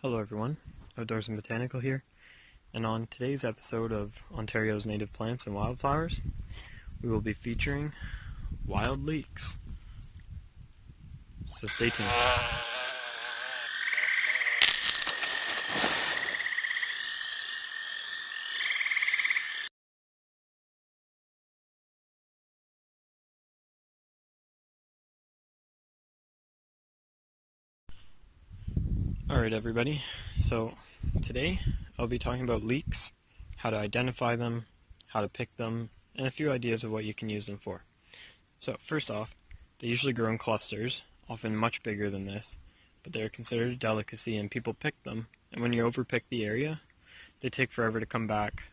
Hello everyone, Outdoors and Botanical here, and on today's episode of Ontario's Native Plants and Wildflowers, we will be featuring wild leeks. So stay tuned. Alright everybody, so today I'll be talking about leeks, how to identify them, how to pick them, and a few ideas of what you can use them for. So first off, they usually grow in clusters, often much bigger than this, but they're considered a delicacy and people pick them, and when you overpick the area, they take forever to come back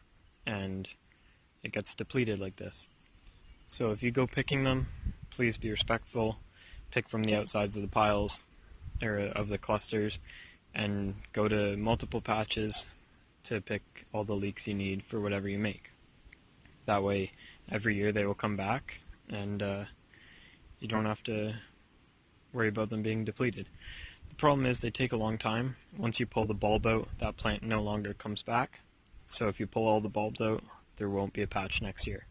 and it gets depleted like this. So if you go picking them, please be respectful, pick from the outsides of the piles, or of the clusters, and go to multiple patches to pick all the leeks you need for whatever you make. That way, every year they will come back, and you don't have to worry about them being depleted. The problem is they take a long time. Once you pull the bulb out, that plant no longer comes back. So if you pull all the bulbs out, there won't be a patch next year.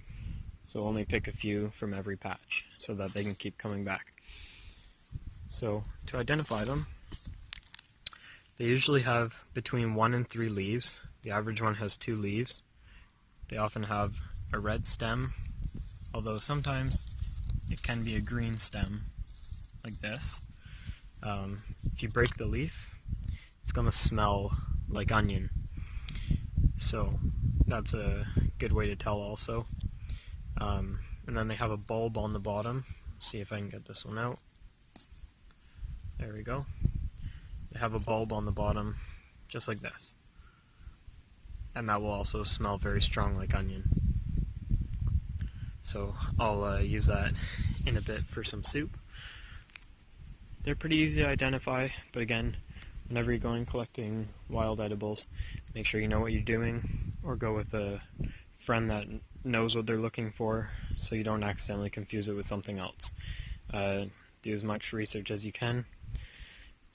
So only pick a few from every patch so that they can keep coming back. So to identify them, they usually have between 1 and 3 leaves. The average one has 2 leaves. They often have a red stem, although sometimes it can be a green stem, like this. If you break the leaf, it's going to smell like onion. So that's a good way to tell also. And then they have a bulb on the bottom. Let's see if I can get this one out. There we go. They have a bulb on the bottom, just like this. And that will also smell very strong like onion. So I'll use that in a bit for some soup. They're pretty easy to identify, but again, whenever you're going collecting wild edibles, make sure you know what you're doing, or go with a friend that knows what they're looking for, so you don't accidentally confuse it with something else. Do as much research as you can.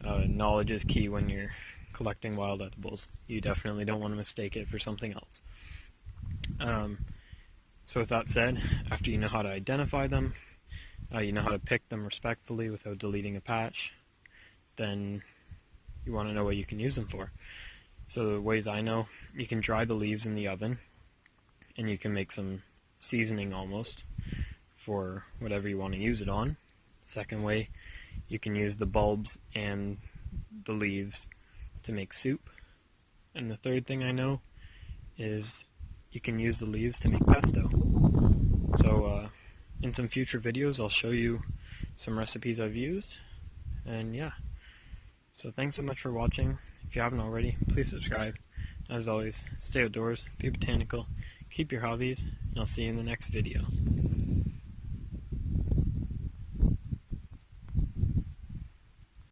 Knowledge is key when you're collecting wild edibles. You definitely don't want to mistake it for something else. So with that said, after you know how to identify them, you know how to pick them respectfully without deleting a patch, then you want to know what you can use them for. So the ways I know, you can dry the leaves in the oven, and you can make some seasoning almost for whatever you want to use it on. Second way, you can use the bulbs and the leaves to make soup. And the third thing I know is you can use the leaves to make pesto. So in some future videos I'll show you some recipes I've used. And yeah, so thanks so much for watching. If you haven't already, please subscribe. As always, stay outdoors, be botanical, keep your hobbies, and I'll see you in the next video.